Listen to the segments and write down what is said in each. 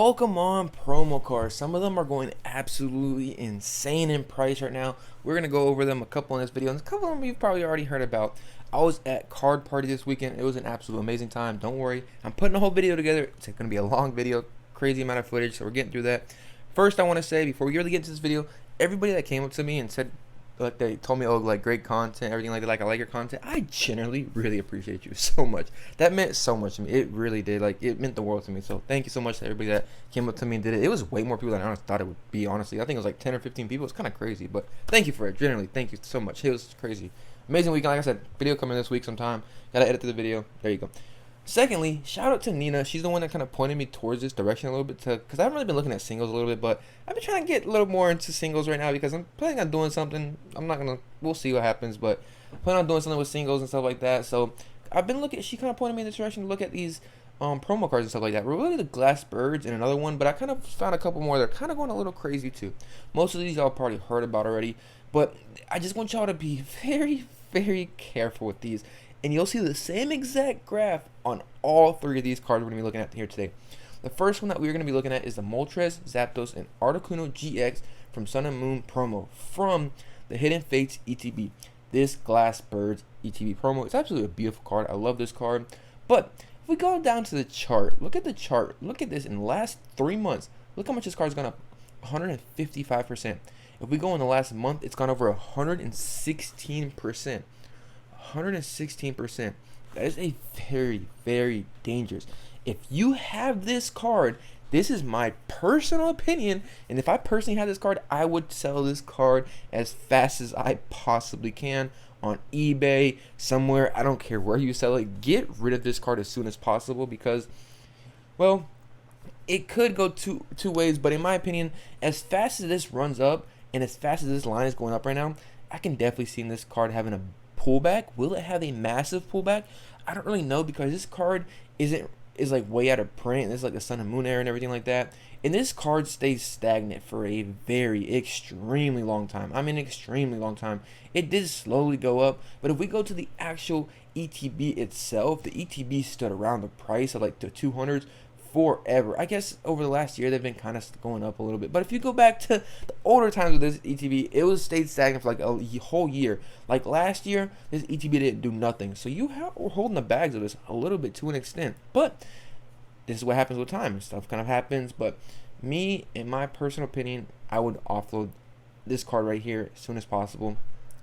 Pokemon promo cards. Some of them are going absolutely insane in price right now. We're going to go over them a couple in this video, and a couple of them you've probably already heard about. I was at Card Party this weekend. It was an absolute amazing time. Don't worry. I'm putting a whole video together. It's going to be a long video, crazy amount of footage, so we're getting through that. First, I want to say, before we really get into this video, everybody that came up to me and said, like, they told me, oh, like, great content, everything like that, like, I like your content. I generally really appreciate you so much. That meant so much to me. It really did. Like, it meant the world to me. So thank you so much to everybody that came up to me and did it. It was way more people than I thought it would be, honestly. I think it was like 10 or 15 people. It's kind of crazy, but thank you for it. Generally, thank you so much. It was crazy. Amazing weekend. Like I said, video coming this week sometime. Gotta edit the video. There you go. Secondly, shout out to Nina. She's the one that kind of pointed me towards this direction a little bit, because I haven't really been looking at singles a little bit, but I've been trying to get a little more into singles right now because I'm planning on doing something. I'm not gonna. We'll see what happens, but I'm planning on doing something with singles and stuff like that. So I've been looking. She kind of pointed me in this direction to look at these promo cards and stuff like that. We're really the glass birds and another one, but I kind of found a couple more that are kind of going a little crazy too. Most of these y'all probably heard about already, but I just want y'all to be very, very careful with these. And you'll see the same exact graph on all three of these cards we're going to be looking at here today. The first one that we're going to be looking at is the Moltres, Zapdos, and Articuno GX from Sun and Moon promo from the Hidden Fates ETB. This Glass Birds ETB promo. It's absolutely a beautiful card. I love this card. But if we go down to the chart, look at the chart. Look at this. In the last 3 months, look how much this card's gone up. 155%. If we go in the last month, it's gone over 116%. 116%. That is a very, very dangerous. If you have this card, this is my personal opinion, and if I personally had this card, I would sell this card as fast as I possibly can on eBay, somewhere. I don't care where you sell it. Get rid of this card as soon as possible because, well, it could go two ways, but in my opinion, as fast as this runs up and as fast as this line is going up right now, I can definitely see this card having a pullback. Will it have a massive pullback? I don't really know because this card is like way out of print. It's like the Sun and Moon era and everything like that. And this card stays stagnant for a very extremely long time. I mean, extremely long time. It did slowly go up, but if we go to the actual ETB itself, the ETB stood around the price of like the 200s forever. I guess over the last year they've been kind of going up a little bit, but if you go back to the older times with this ETB, it was stayed stagnant for like a whole year. Like last year, this ETB didn't do nothing, so you were holding the bags of this a little bit to an extent. But this is what happens with time. Stuff kind of happens. But me, in my personal opinion, I would offload this card right here as soon as possible.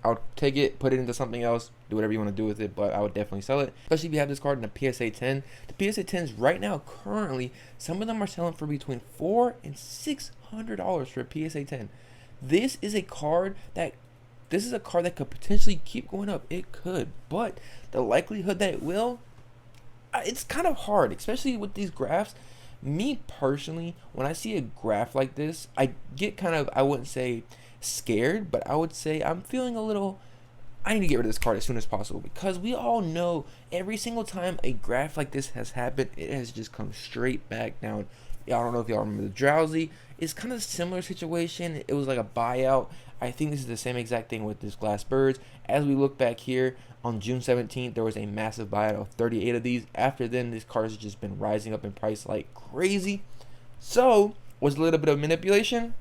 I would take it, put it into something else, do whatever you want to do with it, but I would definitely sell it. Especially if you have this card in a PSA 10. The PSA 10s right now, currently, some of them are selling for between $400 and $600 for a PSA 10. This is a card that could potentially keep going up. It could, but the likelihood that it will, it's kind of hard, especially with these graphs. Me personally, when I see a graph like this, I get kind of, I wouldn't say scared, but I would say I'm feeling a little, I need to get rid of this card as soon as possible because we all know every single time a graph like this has happened, it has just come straight back down. I don't know if y'all remember the Drowsy. It's kind of a similar situation. It was like a buyout. I think this is the same exact thing with this Glass Birds. As we look back here on June 17th, there was a massive buyout of 38 of these. After then, this card has just been rising up in price like crazy. So, was a little bit of manipulation?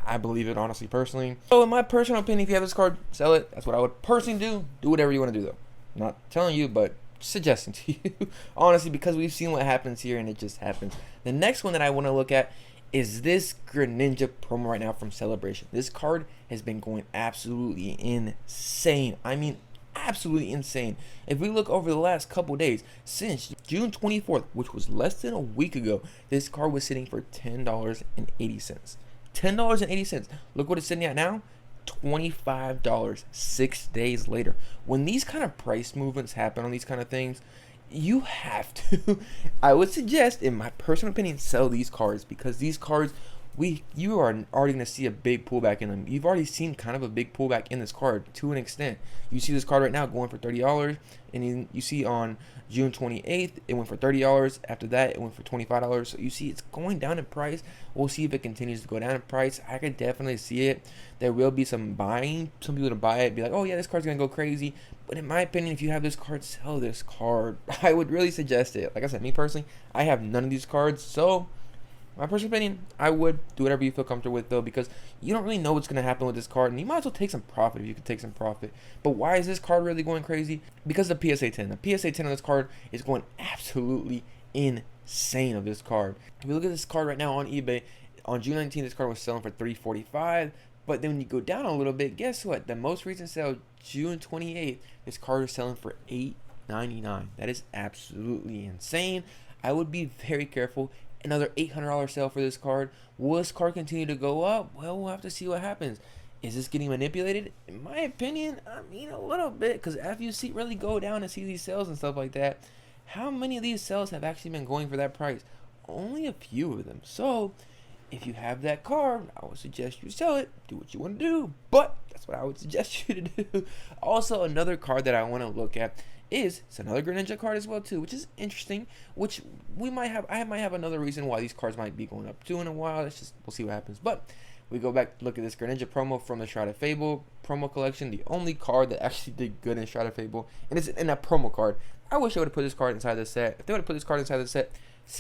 I believe it, honestly, personally. So, in my personal opinion, if you have this card, sell it. That's what I would personally do. Do whatever you want to do, though. I'm not telling you, but suggesting to you. Honestly, because we've seen what happens here, and it just happens. The next one that I want to look at is this Greninja promo right now from Celebration. This card has been going absolutely insane. I mean, absolutely insane. If we look over the last couple days, since June 24th, which was less than a week ago, this card was sitting for $10.80. $10.80. Look what it's sitting at now. $25 6 days later. When these kind of price movements happen on these kind of things, you have to, I would suggest, in my personal opinion, sell these cards because these cards, you are already going to see a big pullback in them. You've already seen kind of a big pullback in this card to an extent. You see this card right now going for $30, and you see on June 28th it went for $30. After that it went for $25. So you see it's going down in price. We'll see if it continues to go down in price. I could definitely see it. There will be some buying, some people to buy it, be like, oh yeah, this card's gonna go crazy. But in my opinion, if you have this card, sell this card. I would really suggest it. Like I said, me personally, I have none of these cards, so My personal opinion, I would do whatever you feel comfortable with though, because you don't really know what's gonna happen with this card, and you might as well take some profit if you can take some profit. But why is this card really going crazy? Because of the PSA 10. The PSA 10 on this card is going absolutely insane of this card. If you look at this card right now on eBay, on June 19th, this card was selling for $345. But then when you go down a little bit, guess what? The most recent sale, June 28th, this card is selling for $899. That is absolutely insane. I would be very careful. Another $800 sale for this card. Will this card continue to go up? Well, we'll have to see what happens. Is this getting manipulated? In my opinion, I mean a little bit, because after you see really go down and see these sales and stuff like that, how many of these sales have actually been going for that price? Only a few of them. So if you have that card, I would suggest you sell it. Do what you want to do, but that's what I would suggest you to do. Also, another card that I want to look at is it's another Greninja card as well too, which is interesting. Which I might have another reason why these cards might be going up too in a while. We'll see what happens. But we go back to look at this Greninja promo from the Shrouded Fable promo collection, the only card that actually did good in Shrouded Fable, and it's in a promo card. I wish I would have put this card inside the set. If they would have put this card inside the set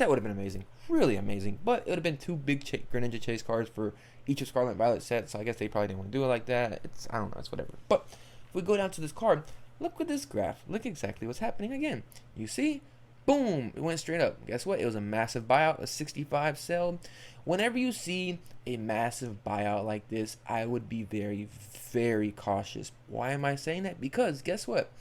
would have been amazing, really amazing. But it would have been two big Greninja chase cards for each of Scarlet and Violet sets, so I guess they probably didn't want to do it like that. I don't know, it's whatever. But if we go down to this card, look at this graph. Look exactly what's happening again. You see? Boom! It went straight up. Guess what? It was a massive buyout, a 65 sell. Whenever you see a massive buyout like this, I would be very, very cautious. Why am I saying that? Because guess what?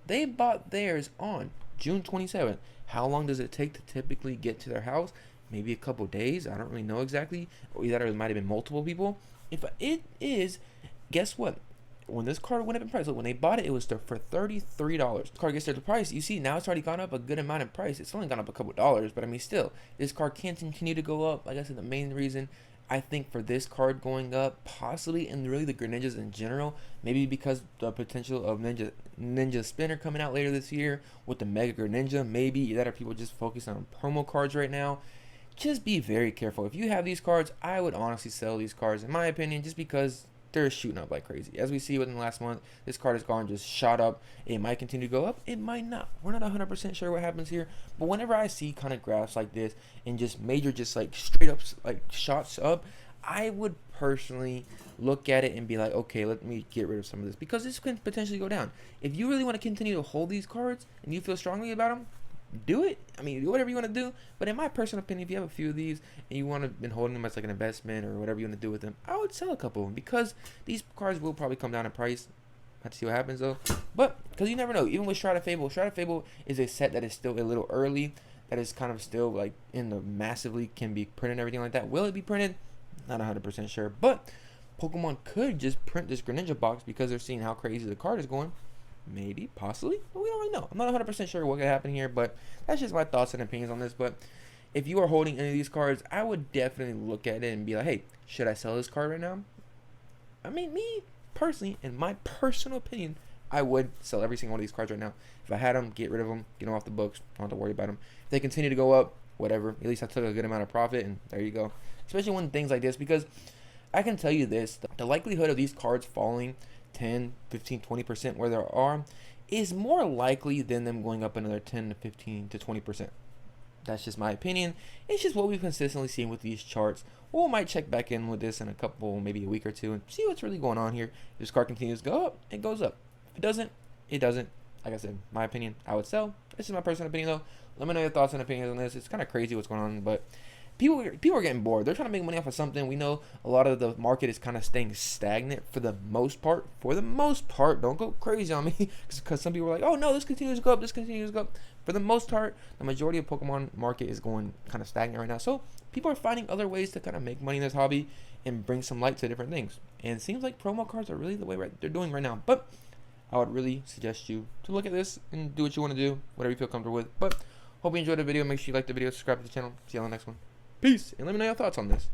They bought theirs on June 27th. How long does it take to typically get to their house? Maybe a couple days. I don't really know exactly. Or either it might have been multiple people. If it is, guess what? When this card went up in price, look, when they bought it, it was for $33. This card gets to the price. You see, now it's already gone up a good amount in price. It's only gone up a couple dollars, but I mean, still, this card can continue to go up. Like I said, the main reason I think for this card going up, possibly, and really the Greninjas in general, maybe because the potential of Ninja Spinner coming out later this year with the Mega Greninja, maybe that are people just focusing on promo cards right now. Just be very careful. If you have these cards, I would honestly sell these cards, in my opinion, just because they're shooting up like crazy. As we see within the last month, this card has gone just shot up. It might continue to go up. It might not. We're not 100% sure what happens here. But whenever I see kind of graphs like this and just major, just like straight up like shots up, I would personally look at it and be like, okay, let me get rid of some of this, because this can potentially go down. If you really want to continue to hold these cards and you feel strongly about them, do it. I mean, do whatever you want to do. But in my personal opinion, if you have a few of these and you want to been holding them as like an investment or whatever you want to do with them, I would sell a couple of them, because these cards will probably come down in price. Have to see what happens though. But because you never know. Even with Shrouded Fable is a set that is still a little early. That is kind of still like in the massively can be printed and everything like that. Will it be printed? Not 100% sure. But Pokemon could just print this Greninja box because they're seeing how crazy the card is going. Maybe, possibly, but we don't really know. I'm not 100% sure what could happen here, but that's just my thoughts and opinions on this. But if you are holding any of these cards, I would definitely look at it and be like, hey, should I sell this card right now? I mean, me personally, in my personal opinion, I would sell every single one of these cards right now. If I had them, get rid of them, get them off the books. Don't have to worry about them. If they continue to go up, whatever. At least I took a good amount of profit, and there you go. Especially when things like this, because I can tell you this, the likelihood of these cards falling 10, 15, 20% where there are is more likely than them going up another 10 to 15 to 20%. That's just my opinion. It's just what we've consistently seen with these charts. We might check back in with this in a couple, maybe a week or two, and see what's really going on here. If this card continues to go up, it goes up. If it doesn't, it doesn't. Like I said, my opinion, I would sell. This is my personal opinion though. Let me know your thoughts and opinions on this. It's kind of crazy what's going on, but people are getting bored. They're trying to make money off of something. We know a lot of the market is kind of staying stagnant for the most part. For the most part, don't go crazy on me, because some people are like, oh no, this continues to go up, this continues to go up. For the most part, the majority of Pokemon market is going kind of stagnant right now. So people are finding other ways to kind of make money in this hobby and bring some light to different things. And it seems like promo cards are really the way they're doing right now. But I would really suggest you to look at this and do what you want to do, whatever you feel comfortable with. But hope you enjoyed the video. Make sure you like the video, subscribe to the channel. See you on the next one. Peace, and let me know your thoughts on this.